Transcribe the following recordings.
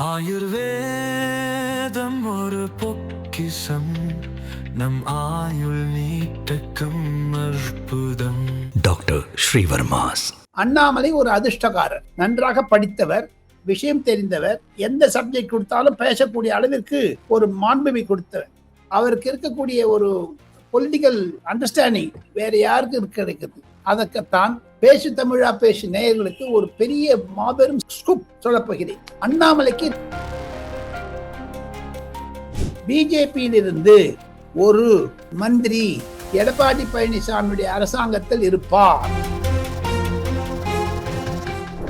ஆயுர்வேதம் ஒரு பொக்கிஷம், நம் ஆயுள் நீட்டக்கும் அற்புதம். டாக்டர் ஸ்ரீவர்மாஸ். அண்ணாமலை ஒரு அதிர்ஷ்டக்காரர், நன்றாக படித்தவர், விஷயம் தெரிந்தவர், எந்த சப்ஜெக்ட் கொடுத்தாலும் பேசக்கூடிய அளவிற்கு ஒரு மாண்புமை கொடுத்தவர். அவருக்கு இருக்கக்கூடிய ஒரு பொலிட்டிக்கல் அண்டர்ஸ்டாண்டிங் வேற யாருக்கு கிடைக்குது. அதற்குத்தான் பேசு தமிழா பேசு நேயர்களுக்கு ஒரு பெரிய மாபெரும் ஸ்கூப் சொல்லப்போகிறேன். அண்ணாமலைக்கு பிஜேபியிலிருந்து ஒரு மந்திரி எடப்பாடி பழனிசாமியுடைய அரசாங்கத்தில் இருப்பார்.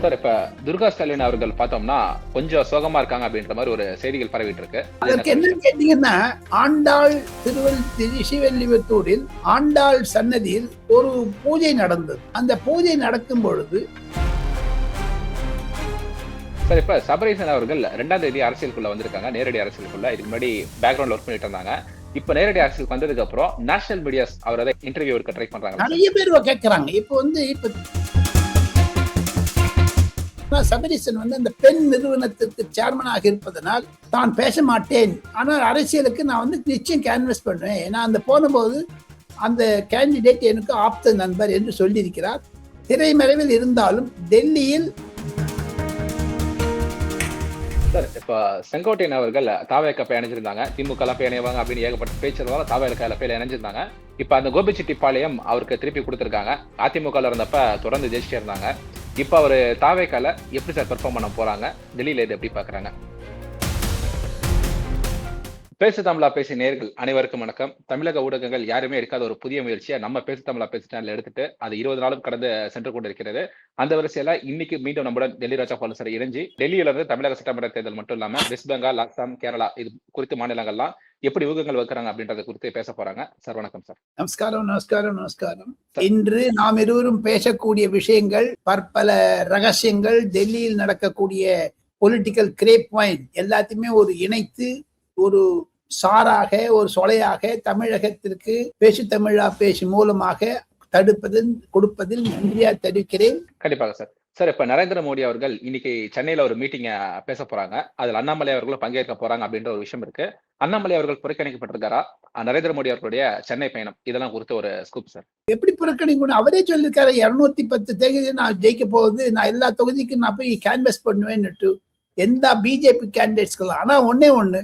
சார், இப்ப துர்கா ஸ்டாலின் அவர்கள் பார்த்தோம்னா கொஞ்சம் சோகமா இருக்காங்க அப்படின்ற மாதிரி ஒரு செய்திகள் பரவிட்டு இருக்கு. அதற்கு என்ன கேட்டீங்கன்னா, ஆண்டாள் திருவெல்லிபுத்தூரில் ஆண்டாள் சன்னதியில் ஒரு பூஜை நடந்தது. அந்த பூஜை நடக்கும் பொழுது சார், இப்ப சபரீசன் அவர்கள் 2ஆம் தேதி அரசியலுக்குள்ள வந்திருக்காங்க, நேரடி அரசியலுக்குள்ள. இதுக்கு முன்னாடி பேக்ரவுண்ட்ல ஒர்க் பண்ணிட்டு இருந்தாங்க. இப்ப நேரடி அரசியலுக்கு வந்ததுக்கு அப்புறம் நேஷனல் மீடியாஸ் அவரை இன்டர்வியூ எடுக்க ட்ரை பண்றாங்க. நிறைய பேர் கேட்கறாங்க. இப்ப சபரீசன் அந்த பெண் நிறுவனத்திற்கு சேர்மனாக இருப்பதனால் தான் பேச மாட்டேன், ஆனால் அரசியலுக்கு நான் நிச்சயம் கேன்வஸ் பண்ணுவேன். ஏன்னா அந்த போனபோது அந்த கேண்டிடேட் எனக்கு ஆப்த நண்பர் என்று சொல்லியிருக்கிறார். திரைமறைவில் இருந்தாலும் டெல்லியில் சார், இப்ப செங்கோட்டையன் அவர்கள் தாவேக போய் இணைஞ்சிருந்தாங்க. திமுக எல்லாம் போய் இணைவாங்க அப்படின்னு ஏகப்பட்ட பேச்சுறதால தாவேக போய் இணைஞ்சிருந்தாங்க. இப்ப அந்த கோபிச்செட்டிப்பாளையம் அவருக்கு திருப்பி கொடுத்திருக்காங்க. அதிமுக இருந்தப்ப தொடர்ந்து ஜெயிச்சுட்டே இருந்தாங்க. இப்ப அவரு தாவேகால எப்படி சார் பெர்ஃபார்ம் பண்ண போறாங்க? டெல்லியில இது எப்படி பாக்குறாங்க? பேசு தமிழா பேசி நேயர்கள் அனைவருக்கும் வணக்கம். தமிழக ஊடகங்கள் யாருமே எடுக்காத ஒரு புதிய முயற்சியை நம்ம பேசு தமிழா பேசி சேனல் எடுத்துட்டு அது 20 நாளும் கடந்து சென்று கொண்டிருக்கிறது. அந்த வரிசையில இன்னைக்கு மீண்டும் நம்முடன் டெல்லி ராஜா பாலு சார் இணைஞ்சு டெல்லியில இருந்து தமிழக சட்டமன்ற தேர்தல் மட்டும் இல்லாம வெஸ்ட் பெங்கால், அசாம், கேரளா இது குறித்து மாநிலங்கள்லாம் எப்படி ஊகங்கள் வைக்கிறாங்க அப்படின்றத குறித்து பேச போறாங்க. சார் வணக்கம் சார். நமஸ்காரம். இன்று நாம் இருவரும் பேசக்கூடிய விஷயங்கள், பற்பல ரகசியங்கள், டெல்லியில் நடக்கக்கூடிய பொலிட்டிக்கல் கிரேப் வைன் எல்லாத்தையுமே ஒரு இணைத்து ஒரு சாராக ஒரு சொலையாக தமிழகத்திற்கு பேசு தமிழா பேசு மூலமாக தடுப்பதில் கொடுப்பதில் நன்றியா தெரிவிக்கிறேன். கண்டிப்பாக சார். சார், இப்ப நரேந்திர மோடி அவர்கள் இன்னைக்கு சென்னையில ஒரு மீட்டிங்க பேச போறாங்க. அதுல அண்ணாமலை அவர்களும் பங்கேற்க போறாங்க அப்படின்ற ஒரு விஷயம் இருக்கு. அண்ணாமலை அவர்கள் புறக்கணிக்கப்பட்டிருக்காரா? நரேந்திர மோடி அவர்களுடைய சென்னை பயணம் இதெல்லாம் குறித்து ஒரு ஸ்கூப் சார். எப்படி புறக்கணிக்கணும்? அவரே சொல்லியிருக்காரு, 210 தொகுதி நான் ஜெயிக்க போகுது, நான் எல்லா தொகுதிக்கும் நான் போய் கேன்வஸ் பண்ணுவேன்னு எந்த பிஜேபி கேண்டிடேட்ஸ்கெல்லாம். ஆனா ஒண்ணு,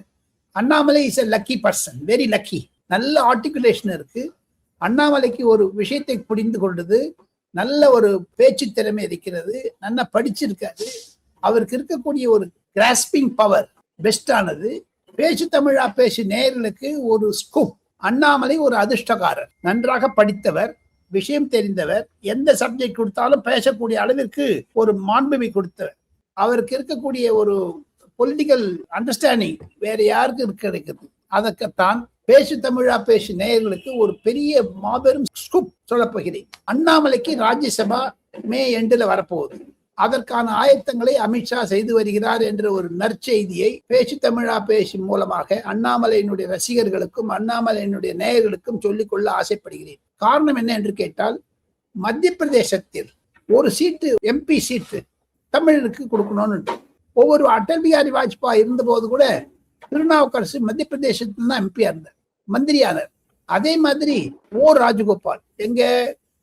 Annamalai is a lucky person, very lucky. நல்ல ஆர்டிகுலேஷன் இருக்கு. அண்ணாமலைக்கு ஒரு விஷயத்தை புரிந்து கொண்டது, நல்ல ஒரு பேச்சு திறமை இருக்கிறது, நல்லா படிச்சிருக்காரு. அவருக்கு இருக்கக்கூடிய ஒரு கிராஸ்பிங் பவர் பெஸ்டானது. பேச்சு தமிழா பேசு நேயர்களுக்கு ஒரு ஸ்கூப். அண்ணாமலை ஒரு அதிர்ஷ்டக்காரர், நன்றாக படித்தவர், விஷயம் தெரிந்தவர், எந்த சப்ஜெக்ட் கொடுத்தாலும் பேசக்கூடிய அளவிற்கு ஒரு மாண்புமை கொடுத்தவர். அவருக்கு இருக்கக்கூடிய ஒரு பொலிட்டிக்கல் அண்டர்ஸ்டாண்டிங் வேற யாருக்கு கிடைக்குது. அதற்குத்தான் பேசு தமிழா பேசு நேயர்களுக்கு ஒரு பெரிய மாபெரும் ஸ்கூப் சொல்லப்போகிறேன். அண்ணாமலைக்கு ராஜ்யசபா மே எண்டில் வரப்போகுது. அதற்கான ஆயத்தங்களை அமித்ஷா செய்து வருகிறார் என்ற ஒரு நற்செய்தியை பேசு தமிழா பேசு மூலமாக அண்ணாமலையினுடைய ரசிகர்களுக்கும் அண்ணாமலையினுடைய நேயர்களுக்கும் சொல்லிக்கொள்ள ஆசைப்படுகிறேன். காரணம் என்ன என்று கேட்டால், மத்திய பிரதேசத்தில் ஒரு சீட்டு எம்பி சீட்டு தமிழருக்கு கொடுக்கணும்னு ஒவ்வொரு அடல் பிஹாரி வாஜ்பாய் இருந்த போது கூட திருநாவுக்கரசு மத்திய பிரதேசத்துல தான் எம்பியா இருந்தார், மந்திரியானார். அதே மாதிரி ராஜகோபால் எங்க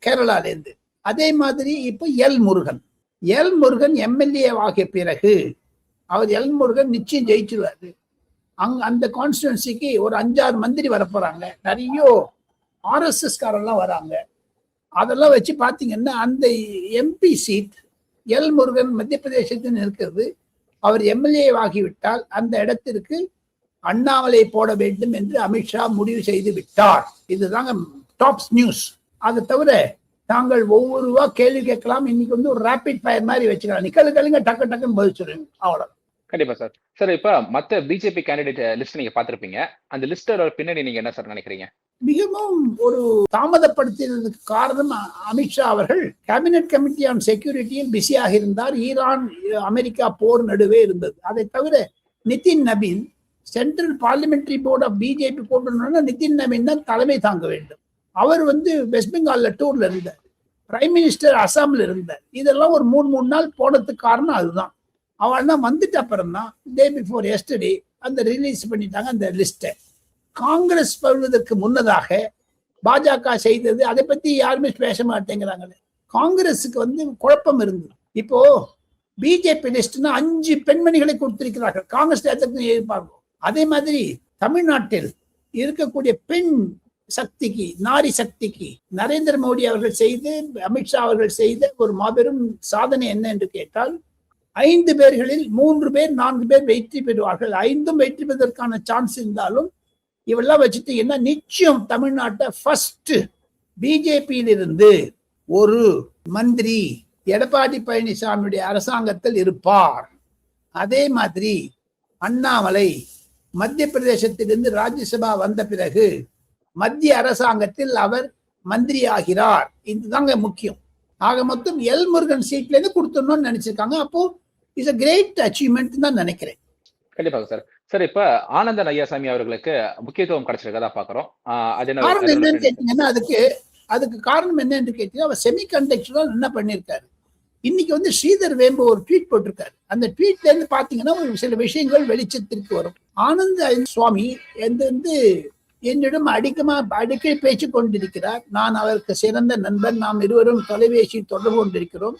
கேரளால இருந்து. அதே மாதிரி இப்ப எல் முருகன் எம்எல்ஏ ஆகிய பிறகு எல் முருகன் நிச்சயம் ஜெயிச்சிருவாரு. அந்த கான்ஸ்டிடுவன்சிக்கு ஒரு 5-6 மந்திரி வரப்போறாங்க. நிறைய ஆர்எஸ்எஸ் காரெல்லாம் வராங்க. அதெல்லாம் வச்சு பாத்தீங்கன்னா அந்த எம்பி சீட் எல் முருகன் மத்திய பிரதேசத்தில் இருக்கிறது. அவர் எம்எல்ஏ ஆகிவிட்டால் அந்த இடத்திற்கு அண்ணாமலை போட வேண்டும் என்று அமித்ஷா முடிவு செய்து விட்டார். இதுதாங்க டாப் நியூஸ். அதை தவிர தாங்கள் ஒவ்வொரு கேள்வி கேட்கலாம். இன்னைக்கு ஒரு ரேபிட் ஃபயர் மாதிரி வச்சுக்கலாம். நிக்கலுங்க டக்கு டக்குன்னு பதில் சொல்லுங்க, அவ்வளவு. கண்டிப்பா சார். சார், இப்ப மத்த பிஜேபி கேண்டிடேட் லிஸ்ட் நீங்க பாத்திருப்பீங்க. அந்த லிஸ்டோட பின்னாடி நீங்க என்ன சார் நினைக்கிறீங்க? மிகவும் ஒரு தாமதப்படுத்தியதுக்கு காரணம் அமித்ஷா அவர்கள் கேபினெட் கமிட்டி ஆன் செக்யூரிட்டியில் பிஸியாக இருந்தார். ஈரான் அமெரிக்கா போர் நடுவே இருந்தது. அதை தவிர Nitin Nabin central parliamentary board of BJP போட்டு நிதின் நபீன் தான் தலைமை தாங்க வேண்டும். அவர் வெஸ்ட் பெங்கால்ல டூர்ல இருந்தார். பிரைம் மினிஸ்டர் அசாம்ல இருந்தார். இதெல்லாம் ஒரு 3 நாள் போனதுக்கு காரணம் அதுதான். அவள்லாம் வந்துட்ட அப்புறம் தான் டே பிஃபோர் எஸ்டர்டே அந்த ரிலீஸ் பண்ணிட்டாங்க அந்த லிஸ்ட்டை. காங்கிரஸ் வருவதற்கு முன்னதாக பாஜக செய்தது அதை பத்தி யாருமே பேச மாட்டேங்கிறாங்களே. காங்கிரஸுக்கு வந்து குழப்பம் இருந்தது. இப்போ பிஜேபி லிஸ்ட்னா 5 பெண்மணிகளை கொடுத்திருக்கிறார்கள். காங்கிரஸ் எதிர்பார்க்கும். அதே மாதிரி தமிழ்நாட்டில் இருக்கக்கூடிய பெண் சக்திக்கு, நாரி சக்திக்கு நரேந்திர மோடி அவர்கள் செய்து, அமித்ஷா அவர்கள் செய்த ஒரு மாபெரும் சாதனை என்ன என்று கேட்டால், 5 பேர்களில் 3 பேர் 4 பேர் வெற்றி பெறுவார்கள். 5ம் வெற்றி பெறுவதற்கான சான்ஸ் இருந்தாலும் இவெல்லாம் வச்சுட்டீங்கன்னா நிச்சயம் தமிழ்நாட்டை ஃபர்ஸ்ட் பிஜேபியிலிருந்து ஒரு மந்திரி எடப்பாடி பழனிசாமியுடைய அரசாங்கத்தில் இருப்பார். அதே மாதிரி அண்ணாமலை மத்திய பிரதேசத்திலிருந்து ராஜ்யசபா வந்த பிறகு மத்திய அரசாங்கத்தில் அவர் மந்திரி ஆகிறார். இதுதாங்க முக்கியம். ஆக மொத்தம் எல் முருகன் சீட்ல இருந்து கொடுத்துடணும்னு நினைச்சிருக்காங்க. அப்போ இட்ஸ் a கிரேட் அச்சீவ்மெண்ட் தான் நினைக்கிறேன். கண்டிப்பாக சார். சார், இப்ப ஆனந்தன் ஐயாசாமி அவர்களுக்கு முக்கியத்துவம் கிடைச்சிருக்கதா பாக்குறோம். காரணம் என்னன்னு கேட்டீங்கன்னா, அதுக்கு காரணம் என்ன என்று கேட்டீங்கன்னா, அவர் செமி கண்டக்டர் என்ன பண்ணிருக்காரு. இன்னைக்கு வந்து ஸ்ரீதர் வேம்பு ஒரு ட்வீட் போட்டிருக்காரு. அந்த ட்வீட்ல இருந்து பாத்தீங்கன்னா ஒரு சில விஷயங்கள் வெளிச்சத்திற்கு வரும். ஆனந்த சுவாமி வந்து என்னிடம் அடிக்கடி பேச்சு கொண்டிருக்கிறார். நான் அவருக்கு சிறந்த நண்பன். நாம் இருவரும் தொலைபேசி தொடர்பு கொண்டிருக்கிறோம்.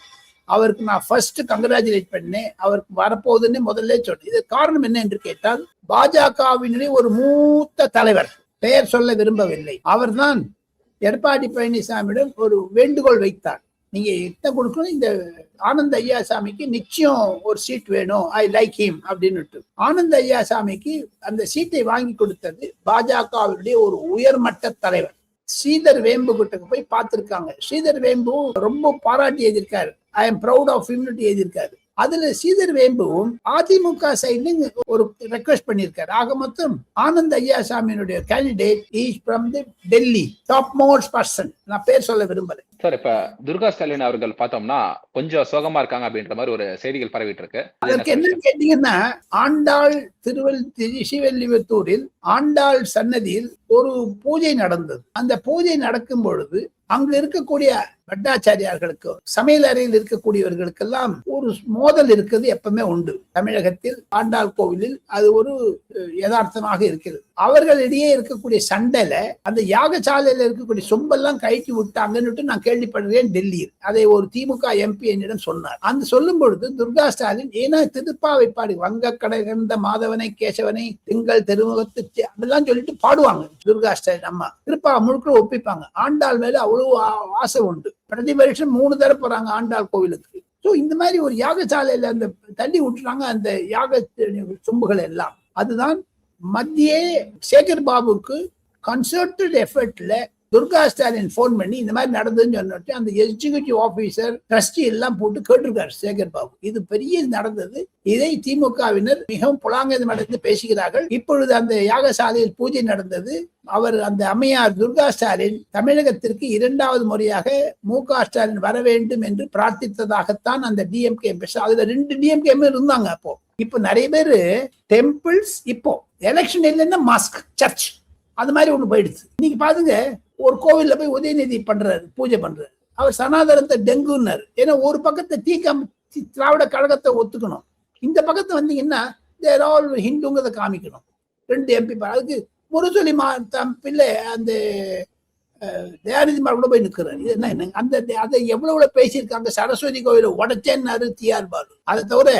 அவருக்கு நான் ஃபர்ஸ்ட் கங்க்ராச்சுலேட் பண்ணேன். அவருக்கு வரப்போகுதுன்னு முதல்ல சொன்னேன். இது காரணம் என்ன என்று கேட்டால், பாஜகவினுடைய ஒரு மூத்த தலைவர், பெயர் சொல்ல விரும்பவில்லை, அவர்தான் எடப்பாடி பழனிசாமியிடம் ஒரு வேண்டுகோள் வைத்தார். நீங்க எத்தனை கொடுக்கணும், இந்த ஆனந்த் ஐயாசாமிக்கு நிச்சயம் ஒரு சீட் வேணும், ஐ லைக் ஹிம் அப்படின்னு. ஆனந்த் ஐயாசாமிக்கு அந்த சீட்டை வாங்கி கொடுத்தது பாஜகவினுடைய ஒரு உயர்மட்ட தலைவர் ஸ்ரீதர் வேம்பு கிட்ட போய் பார்த்திருக்காங்க. ஸ்ரீதர் வேம்பு ரொம்ப பாராட்டி எழுதியிருக்காரு. ஐ எம் ப்ரௌட் ஆஃப் ஹிம்னு எழுதியிருக்காரு. அதுல ஸ்ரீதர் வேம்புவும் அதிமுக சைட்ல ஒரு ரெக்வெஸ்ட் பண்ணியிருக்காரு. ஆக மொத்தம் ஆனந்த் ஐயாசாமியினுடைய candidate is from the Delhi, top most person. நான் பேர் சொல்ல விரும்பல. சார், இப்ப துர்கா ஸ்டாலின் அவர்கள் பார்த்தோம்னா கொஞ்சம் சோகமா இருக்காங்க அப்படின்ற மாதிரி ஒரு செய்திகள் பரவிட்டு இருக்கு. அதற்கு என்னன்னு கேட்டீங்கன்னா, ஆண்டாள் ஸ்ரீவெல்லிபுத்தூரில் ஆண்டாள் சன்னதியில் ஒரு பூஜை நடந்தது. அந்த பூஜை நடக்கும் பொழுது அங்கு இருக்கக்கூடிய பட்டாச்சாரியார்களுக்கு, சமையல் அறையில் இருக்கக்கூடியவர்களுக்கெல்லாம் ஒரு மோதல் இருக்கிறது எப்பவுமே உண்டு. தமிழகத்தில் ஆண்டாள் கோவிலில் அது ஒரு யதார்த்தமாக இருக்கிறது. அவர்களிடையே இருக்கக்கூடிய சண்டையில அந்த யாகசாலையில இருக்கக்கூடிய சொம்பெல்லாம் கழட்டி விட்டாங்கன்னு நான் கேள்விப்படுறேன் டெல்லியில். அதை ஒரு திமுக எம்பி என்னிடம் சொன்னார். அந்த சொல்லும் பொழுது துர்கா ஸ்டாலின் ஏன்னா திருப்பாவை பாடி, வங்க கடகந்த மாதவனை கேசவனை திங்கள் திருமுகத்து அதெல்லாம் சொல்லிட்டு பாடுவாங்க. துர்கா ஸ்டாலின் அம்மா திருப்பாவை முழுக்க ஒப்பிப்பாங்க. ஆண்டாள் மேல அவ்வளவு ஆசை உண்டு. பிரதி வருஷம் 3 தடவை போறாங்க ஆண்டாள் கோவிலுக்கு. சோ இந்த மாதிரி ஒரு யாகசாலையில அந்த தள்ளி விட்டுறாங்க அந்த யாக சொம்புகள் எல்லாம். அதுதான் மத்திய சேகர் பாபுக்கு கன்சர்டட் எஃபர்ட்ல துர்கா ஸ்டாலின் போன் பண்ணி இந்த மாதிரி நடந்ததுன்னு சொன்னிட்டு அந்த எக்ஸிகியூட்டிவ் ஆபீசர் ட்ரஸ்டி எல்லாம் போட்டு கேட்டிருக்காரு சேகர் பாபு. இது பெரிய நடந்தது. இதை திமுகவினர் மிகவும் புலாங்கதம் நடந்து பேசுகிறார்கள். இப்பொழுது அந்த யாகசாலையில் பூஜை நடந்தது. அவர் அந்த அம்மையார் துர்கா ஸ்டாலின் தமிழகத்திற்கு 2வது முறையாக மு.க. ஸ்டாலின் வர வேண்டும் என்று பிரார்த்தித்ததாகத்தான் அந்த டிஎம்கே எம்பி. அதுல 2 டிஎம்கே இருந்தாங்க. அப்போ இப்ப நிறைய பேரு டெம்பிள்ஸ், இப்போ எலெக்ஷன் இல்லைன்னா மாஸ்க், சர்ச், அது மாதிரி ஒண்ணு போயிடுச்சு. இன்னைக்கு பாருங்க, ஒரு கோவில்ல போய் உதயநிதி பண்றாரு, பூஜை பண்றாரு. அவர் சனாதனத்தை டெங்குன்னாரு. ஏன்னா ஒரு பக்கத்தை திராவிட கழகத்தை ஒத்துக்கணும், இந்த பக்கத்தை வந்தீங்கன்னா ஹிந்துங்கிறத காமிக்கணும். 2 எம்பி. அதுக்கு முரசொலி பிள்ளை அந்த தயாநிதி கூட போய் நிற்கிறாரு. இது என்ன அந்த அதை எவ்வளவு பேசியிருக்காங்க. சரஸ்வதி கோவில உடச்சேன்னாரு டிஆர் பாலு. அதை தவிர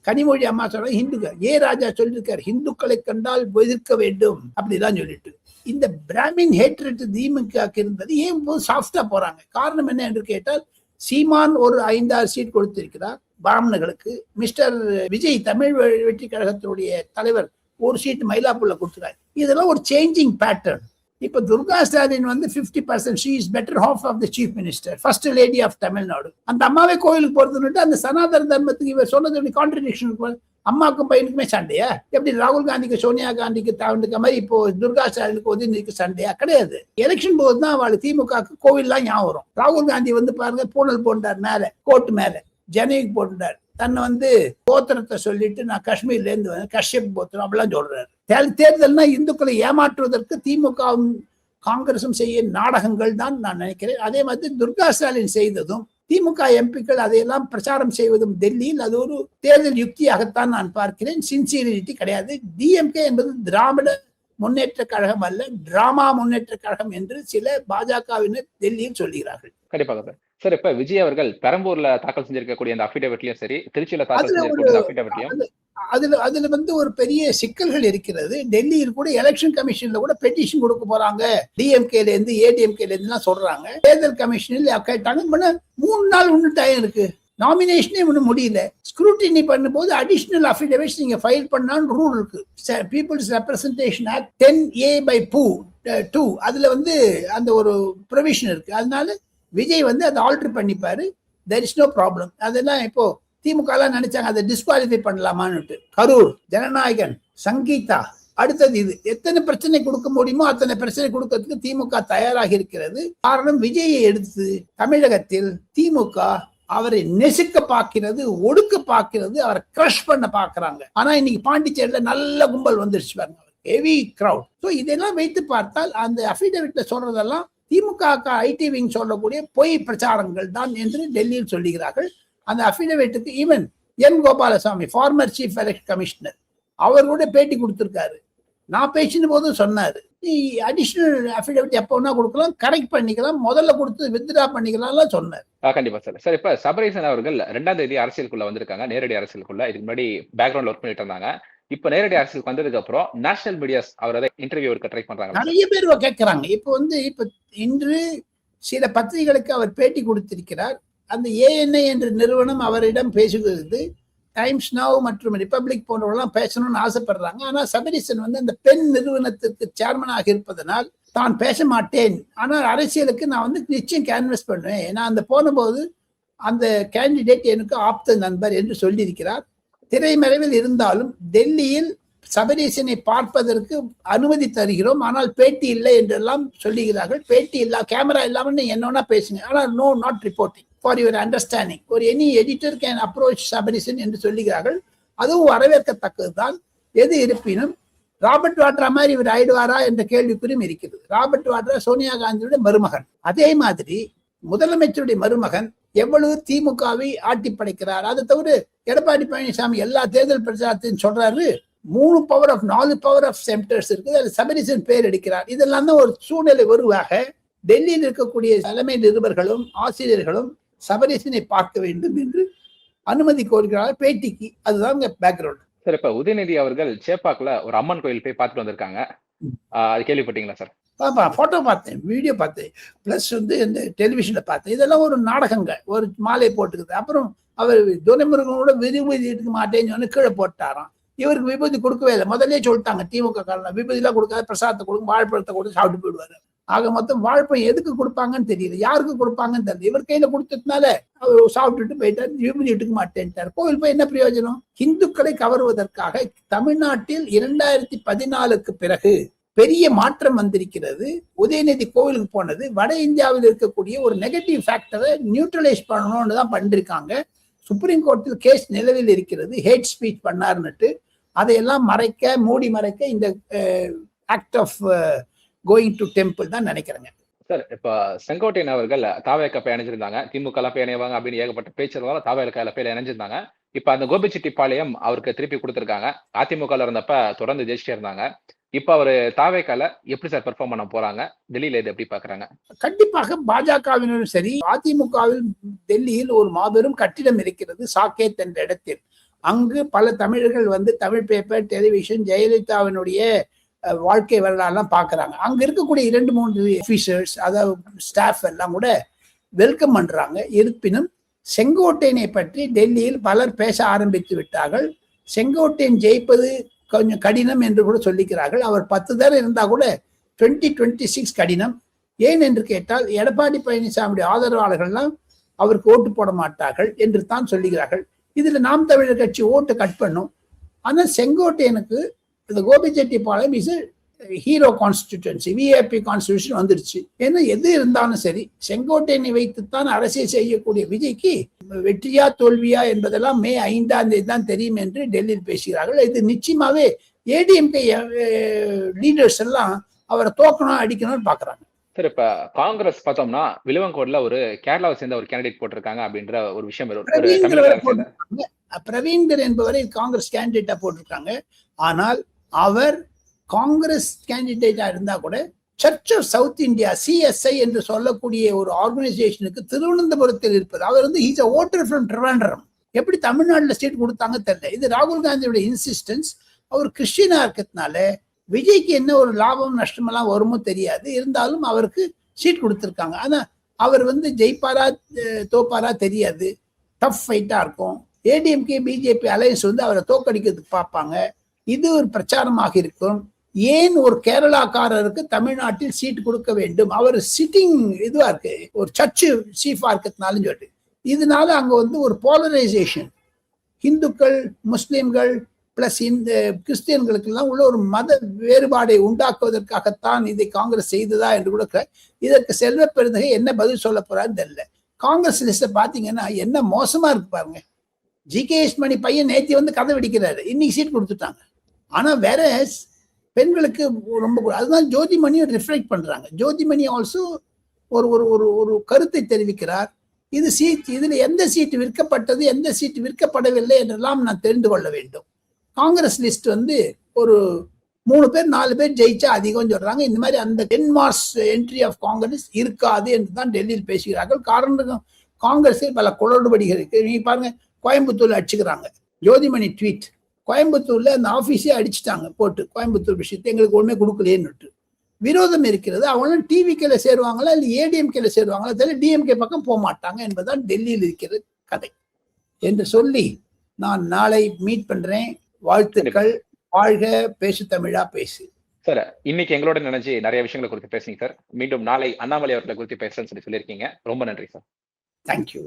கனிமொழி அம்மா சொல்ற ஹிந்துக்கள், ஏ ராஜா சொல்லியிருக்காரு, ஹிந்துக்களை கண்டால் எதிர்க்க வேண்டும் அப்படிதான் சொல்லிட்டு. இந்த பிராமின் ஹேட்ரட் திமுக இருந்தது ஏன் சாஃப்டா போறாங்க? காரணம் என்ன என்று கேட்டால், சீமான் ஒரு 5-6 சீட் கொடுத்திருக்கிறார் பிராமணர்களுக்கு. மிஸ்டர் விஜய் தமிழ் வெற்றி கழகத்தினுடைய தலைவர் ஒரு சீட் மயிலாப்பூர்ல கொடுத்துறாரு. இதெல்லாம் ஒரு சேஞ்சிங் பேட்டர்ன். இப்ப துர்கா ஸ்டாலின் வந்து 50% she is better half of the chief minister, first lady of Tamil Nadu. அந்த அம்மாவே கோயிலுக்கு போறதுன்னு அந்த சனாதன தர்மத்துக்கு இவர் சொன்னது கான்ட்ரடிக்ஷன். அம்மாவுக்கும் பையனுக்குமே சண்டையா? எப்படி ராகுல் காந்திக்கு சோனியா காந்திக்கு தாண்டிக்க மாதிரி இப்போ துர்கா ஸ்டாலினுக்கு உதயநிதிக்கு சண்டையா? கிடையாது. எலெக்ஷன் போதுதான் அவளுக்கு திமுக கோவில்லாம் ஞாபகம் வரும். ராகுல் காந்தி வந்து பாருங்க, பூனல் போட்டார் மேல, கோட்டு மேல ஜனவிக் போட்டார். தன்னை வந்து கோத்திரத்தை சொல்லிட்டு நான் காஷ்மீர்ல இருந்து வந்து கஷ்யப் கோத்திரம் அப்படிலாம் சொல்றாரு. தேர்தல்னா இந்துக்களை ஏமாற்றுவதற்கு திமுகவும் காங்கிரசும் செய்ய நாடகங்கள் தான் நான் நினைக்கிறேன். அதே மாதிரி துர்கா ஸ்டாலின் செய்ததும் திமுக எம்பிக்கள் அதையெல்லாம் பிரச்சாரம் செய்வதும் டெல்லியில் அது ஒரு தேர்தல் யுக்தியாகத்தான் நான் பார்க்கிறேன். சின்சியரிட்டி கிடையாது. டிஎம்கே என்பது திராவிட முன்னேற்ற கழகம் அல்ல, டிராமா முன்னேற்ற கழகம் என்று சில பாஜகவினர் டெல்லியில் சொல்கிறார்கள். கண்டிப்பாக சார். சார், இப்ப விஜய் அவர்கள் பெரம்பூர்ல தாக்கல் செஞ்சிருக்கக்கூடிய அந்த அபிடேவிட்லயும் சரி, திருச்சியில தாக்கல் செஞ்சிருக்கக்கூடிய அபிடேவிட்லயும் அதுல ஒரு பெரிய சிக்கல்கள் இருக்கிறது. டெல்லியில் கூட எலெக்ஷன் கமிஷன்ல கூட பெட்டிஷன் கொடுக்க போறாங்க, டிஎம்கேல இருந்து ஏடிஎம்கேல இருந்து எல்லாம் சொல்றாங்க. தேர்தல் கமிஷனில் கேட்டாங்க, 3 நாள் இன்னும் டைம் இருக்கு, நாமினேஷனே ஒன்றும் முடியல. ஸ்க்ரூட்டினி பண்ணும்போது அடிஷனல் அஃபிடேவிட்ஸ் நீங்க ஃபைல் பண்ணான்னு ரூல் இருக்கு. பீப்புள்ஸ் ரெப்ரசன்டேஷன் ஆக்ட் 10A/2 அதுல அந்த ஒரு ப்ரொவிஷன் இருக்கு. அதனால விஜய் அதை alter பண்ணிப்பாரு. there is no problem. அதெல்லாம் இப்போ திமுக எல்லாம் நினைச்சாங்க அதை டிஸ்குவாலிஃபை பண்ணலாமான்னு. கரூர், ஜனநாயகன், சங்கீதா, அடுத்தது இது எத்தனை பிரச்சனை கொடுக்க முடியுமோ அத்தனை பிரச்சனை கொடுக்கறதுக்கு திமுக தயாராக இருக்கிறது. காரணம், விஜயை எடுத்து தமிழகத்தில் திமுக அவரை நெசுக்க பார்க்கிறது, ஒடுக்க பார்க்கிறது, அவரை கிரஷ் பண்ண பாக்குறாங்க. ஆனா இன்னைக்கு பாண்டிச்சேரியில நல்ல கும்பல் வந்துருச்சு பாருங்க, ஹெவி கிரவுட். ஸோ இதெல்லாம் வைத்து பார்த்தால் அந்த அஃபிடேவிட்ல சொல்றதெல்லாம் திமுக ஐடி விங் சொல்லக்கூடிய பொய் பிரச்சாரங்கள் தான் என்று டெல்லியில் சொல்லுகிறார்கள். அந்த அஃபிடேவிட்டுக்கு even N Gopalaswami, former chief election commissioner, அவர் கூட பேட்டி கொடுத்திருக்காரு. நான் பேசின போதும் சொன்னாரு, நீ அடிஷனல் அஃபிடேவிட் எப்ப வேணா கொடுக்கலாம், கரெக்ட் பண்ணிக்கலாம், முதல்ல கொடுத்து வித்ட்ரா பண்ணிக்கலாம் சொன்னார். கண்டிப்பா சார். சார், இப்ப சபரீசன் அவர்கள் 2ஆம் தேதி அரசியலுக்குள்ள வந்திருக்காங்க, நேரடி அரசியலுக்குள்ள. இதுக்கு முன்னாடி பேக்ரவுண்ட்ல ஒர்க் பண்ணிட்டு இருந்தாங்க. இப்ப நேரடி அரசியலுக்கு வந்ததுக்கு அப்புறம் நேஷனல் மீடியாஸ் அவரை இன்டர்வியூ எடுக்க ட்ரை பண்றாங்க. நிறைய பேர் கேட்கறாங்க. இப்ப இன்று சில பத்திரிகைகளுக்கு அவர் பேட்டி கொடுத்திருக்கிறார். அந்த ஏஎன்ஐ என்ற நிறுவனம் அவரிடம் பேசுகிறது. டைம்ஸ் நவ் மற்றும் ரிப்பப்ளிக் போன்றவர்கள்லாம் பேசணும்னு ஆசைப்படுறாங்க. ஆனா சபரீசன் அந்த பெண் நிறுவனத்திற்கு சேர்மனாக இருப்பதனால் தான் பேச மாட்டேன், ஆனால் அரசியலுக்கு நான் நிச்சயம் கேன்வஸ் பண்ணுவேன், ஏன்னா போன போது அந்த கேண்டிடேட் எனக்கு ஆப்த நண்பர் என்று சொல்லியிருக்கிறார். திரைமறைவில் இருந்தாலும் டெல்லியில் சபரீசனை பார்ப்பதற்கு அனுமதி தருகிறோம், ஆனால் பேட்டி இல்லை என்றெல்லாம் சொல்லுகிறார்கள். பேட்டி இல்ல, கேமரா இல்லாம என்னன்னா பேசுங்க, ஆனால் no not reporting for your understanding. ஒரு any editor can approach Sabareesan என்று சொல்லுகிறார்கள். அதுவும் வரவேற்கத்தக்கதுதான். எது இருப்பினும் ராபர்ட் வாட்ரா மாதிரி இவர் ஆயிடுவாரா என்ற கேள்விக்குறியும் இருக்கிறது. ராபர்ட் வாட்ரா சோனியா காந்தியுடைய மருமகன். அதே மாதிரி முதலமைச்சருடைய மருமகன் எவ்வளவு திமுகவை ஆட்டி படைக்கிறார். அதை தவிர எடப்பாடி பழனிசாமி எல்லா தேர்தல் பிரச்சாரத்தையும் சொல்றாரு, 4 பவர் ஆஃப் சென்டர்ஸ் இருக்குது, அது சபரீசன் பேர் எடுக்கிறார். இதெல்லாம் தான் ஒரு சூழ்நிலை உருவாக டெல்லியில் இருக்கக்கூடிய தலைமை நிருபர்களும் ஆசிரியர்களும் சபரீசனை பார்க்க வேண்டும் என்று அனுமதி கோருகிறார் பேட்டிக்கு. அதுதான் பேக்ரவுண்ட். சார், இப்ப உதயநிதி அவர்கள் சேப்பாக்குல ஒரு அம்மன் கோயில் போய் பார்த்துட்டு வந்திருக்காங்க, அது கேள்விப்பட்டீங்களா சார்? போட்டோ பார்த்தேன், வீடியோ பார்த்தேன், பிளஸ் இந்த டெலிவிஷன்ல பார்த்தேன். இதெல்லாம் ஒரு நாடகங்கள், ஒரு மாலை போட்டுக்குது. அப்புறம் அவர் துரைமுருகனோட விபூதி எடுக்க மாட்டேன்னு சொன்னு கீழே போட்டாராம். இவருக்கு விபூதி கொடுக்கவே இல்லை. முதல்ல சொல்லிட்டாங்க திமுக காரணம், விபூதி எல்லாம் கொடுக்காத, பிரசாதத்தை கொடுக்கும், வாழைப்பழத்தை கொடுத்து சாப்பிட்டு போயிடுவாரு. ஆக மொத்தம் வாழைப்பழம் எதுக்கு கொடுப்பாங்கன்னு தெரியல, யாருக்கு கொடுப்பாங்கன்னு தெரியல. இவர் கையில கொடுத்ததுனால அவர் சாப்பிட்டுட்டு போயிட்டார், விபூதி எடுக்க மாட்டேன்ட்டார். கோவில் போய் என்ன பிரயோஜனம்? இந்துக்களை கவருவதற்காக தமிழ்நாட்டில் 2014க்கு பிறகு பெரிய மாற்றம் வந்திருக்கிறது. உதயநிதி கோவிலுக்கு போனது வட இந்தியாவில் இருக்கக்கூடிய ஒரு நெகட்டிவ் ஃபேக்டரை நியூட்ரலைஸ் பண்ணணும்னு தான் பண்ணிருக்காங்க. சுப்ரீம் கோர்ட்டில் கேஸ் நிலவில் இருக்கிறது, ஹேட் ஸ்பீச் பண்ணாருன்னுட்டு. அதையெல்லாம் மூடி மறைக்க இந்த act of going to temple தான் நினைக்கிறேங்க. சார், இப்ப செங்கோட்டையன் அவர்கள் தாவேக்கா போய் இணைஞ்சிருந்தாங்க, திமுக எல்லாம் போய் இணைவாங்க அப்படின்னு ஏகப்பட்ட பேச்சுறதால தாவேக்கால போய் இணைஞ்சிருந்தாங்க. இப்ப அந்த கோபிச்செட்டிப்பாளையம் அவருக்கு திருப்பி கொடுத்திருக்காங்க. அதிமுக இருந்தப்ப தொடர்ந்து ஜெயிச்சுட்டே இருந்தாங்க. இப்ப அவரு தாவேக்கால எப்படி சார் பெர்ஃபார்ம் பண்ண போறாங்க? டெல்லியில இது எப்படி பாக்குறாங்க? கண்டிப்பாக பாஜகவினரும் சரி, அதிமுகவில் டெல்லியில் ஒரு மாபெரும் கட்டிடம் இருக்கிறது, சாக்கேத் என்ற இடத்தில். அங்கு பல தமிழர்கள் தமிழ் பேப்பர், டெலிவிஷன், ஜெயலலிதாவினுடைய வாழ்க்கை வரலாறுலாம் பாக்குறாங்க. அங்க இருக்கக்கூடிய 2-3 ஆபீசர்ஸ், அதாவது ஸ்டாஃப் எல்லாம் கூட வெல்கம் பண்றாங்க. இருப்பினும் செங்கோட்டையனை பற்றி டெல்லியில் பலர் பேச ஆரம்பித்து விட்டார்கள். செங்கோட்டையன் ஜெயிப்பது கொஞ்சம் கடினம் என்று கூட சொல்லிக்கிறார்கள். அவர் 10 தடவை இருந்தா கூட 2026 கடினம். ஏன் என்று கேட்டால் எடப்பாடி பழனிசாமியுடைய ஆதரவாளர்கள்லாம் அவருக்கு ஓட்டு போட மாட்டார்கள் என்று தான் சொல்லுகிறார்கள். இதுல நாம் தமிழர் கட்சி ஓட்டு கட் பண்ணும். ஆனால் செங்கோட்டையனுக்கு இந்த Gobichettipalayam is hero constituency, VIP constitution வந்துருச்சு. ஏன்னா எது இருந்தாலும் சரி, செங்கோட்டையனை வைத்துத்தான் அரசியல் செய்யக்கூடிய விஜய்க்கு வெற்றியா தோல்வியா என்பதெல்லாம் மே 5ஆம் தேதி தான் தெரியும் என்று டெல்லியில் பேசுகிறார்கள். இது நிச்சயமாவே ஏடிஎம்கே லீடர்ஸ் எல்லாம் அவரை தோக்கணும், அடிக்கணும்னு பாக்குறாங்க. சார் இப்ப காங்கிரஸ் பார்த்தோம்னா விழுவங்கோடுல ஒரு கேரளாவை சேர்ந்த ஒரு கேண்டிடேட் போட்டிருக்காங்க அப்படின்ற ஒரு விஷயம் ஒரு பிரவீன்கர் என்பவரை காங்கிரஸ் கேண்டிடேட்டா போட்டிருக்காங்க. ஆனால் அவர் காங்கிரஸ் கேண்டிடேட்டா இருந்தா கூட church of South India CSI என்று சொல்லக்கூடிய ஒரு ஆர்கனைசேஷனுக்கு திருவனந்தபுரத்தில் இருப்பது. அவர் வந்து he's a voter from Trivandrum. எப்படி தமிழ்நாட்டில் ஸ்டேட் கொடுத்தாங்க தெரியல. இது ராகுல் காந்தியோட இன்சிஸ்டன்ஸ். அவர் கிறிஸ்டியனா இருக்கிறதுனால விஜய்க்கு என்ன ஒரு லாபம் நஷ்டமெல்லாம் வருமோ தெரியாது. இருந்தாலும் அவருக்கு சீட் கொடுத்துருக்காங்க. ஆனா அவர் வந்து ஜெயிப்பாரா தோப்பாரா தெரியாது. டஃப் ஃபைட்டா இருக்கும். ADMK BJP அலையன்ஸ் வந்து அவரை தோக்கடிக்கிறதுக்கு பார்ப்பாங்க. இது ஒரு பிரச்சாரமாக இருக்கும். ஏன் ஒரு கேரளாக்காரருக்கு தமிழ்நாட்டில் சீட் கொடுக்க வேண்டும்? அவர் சிட்டிங் இதுவா இருக்கு, ஒரு சர்ச்சு சீஃபா இருக்கிறதுனாலும் சொல்லிட்டு இதனால அங்க வந்து ஒரு போலரைசேஷன், இந்துக்கள் முஸ்லிம்கள் பிளஸ் இந்த கிறிஸ்டியன்களுக்கு எல்லாம் உள்ள ஒரு மத வேறுபாடை உண்டாக்குவதற்காகத்தான் இதை காங்கிரஸ் செய்ததா என்று கூட இதற்கு செல்வ பெருந்தகை என்ன பதில் சொல்ல போறான்னு தெரியல. காங்கிரஸ் லிஸ்ட பாத்தீங்கன்னா என்ன மோசமா இருக்கு பாருங்க. GKS மணி பையன் நேத்தி வந்து கதை வெடிக்கிறாரு, இன்னைக்கு சீட் கொடுத்துட்டாங்க. ஆனா வேற பெண்களுக்கு ரொம்ப அதுதான் ஜோதிமணியும் ரிஃப்ளெக்ட் பண்றாங்க. ஜோதிமணி ஆல்சோ ஒரு ஒரு ஒரு கருத்தை தெரிவிக்கிறார். இது சீட், இதுல எந்த சீட் விற்கப்பட்டது எந்த சீட் விற்கப்படவில்லை என்றெல்லாம் நான் தெரிந்து கொள்ள வேண்டும். காங்கிரஸ் லிஸ்ட் வந்து ஒரு 3 பேர் 4 பேர் ஜெயிச்சா அதிகம் சொல்றாங்க. இந்த மாதிரி அந்த 10 மார்ச் என்ட்ரி ஆஃப் காங்கிரஸ் இருக்காது என்று தான் டெல்லியில் பேசுகிறார்கள். காரணம் காங்கிரஸில் பல குளறுபடிகள் இருக்கு. நீங்க பாருங்க, கோயம்புத்தூர்ல அடிச்சுக்கிறாங்க. ஜோதிமணி ட்வீட், கோயம்புத்தூர்ல அந்த ஆபீஸே அடிச்சுட்டாங்க போட்டு, கோயம்புத்தூர் விஷயத்தை எங்களுக்கு ஒண்ணுமே கொடுக்கலையேன்னு விரோதம் இருக்கிறது. அவங்க TVKல சேருவாங்களா இல்ல ADMKல சேருவாங்களா தெரியல, DMK பக்கம் போக மாட்டாங்க என்பதுதான் டெல்லியில் இருக்கிற கதை என்று சொல்லி நான் நாளை மீட் பண்றேன். வாழ்த்துக்கள். வாழ்க பேசு தமிழா பேசு. சார் இன்னைக்கு எங்களோட நினைச்சு நிறைய விஷயங்களை குறித்து பேசுங்க சார். மீண்டும் நாளை அண்ணாமலை அவர்களை குறித்து பேசுறேன்னு சொல்லியிருக்கீங்க. ரொம்ப நன்றி சார். தேங்க்யூ.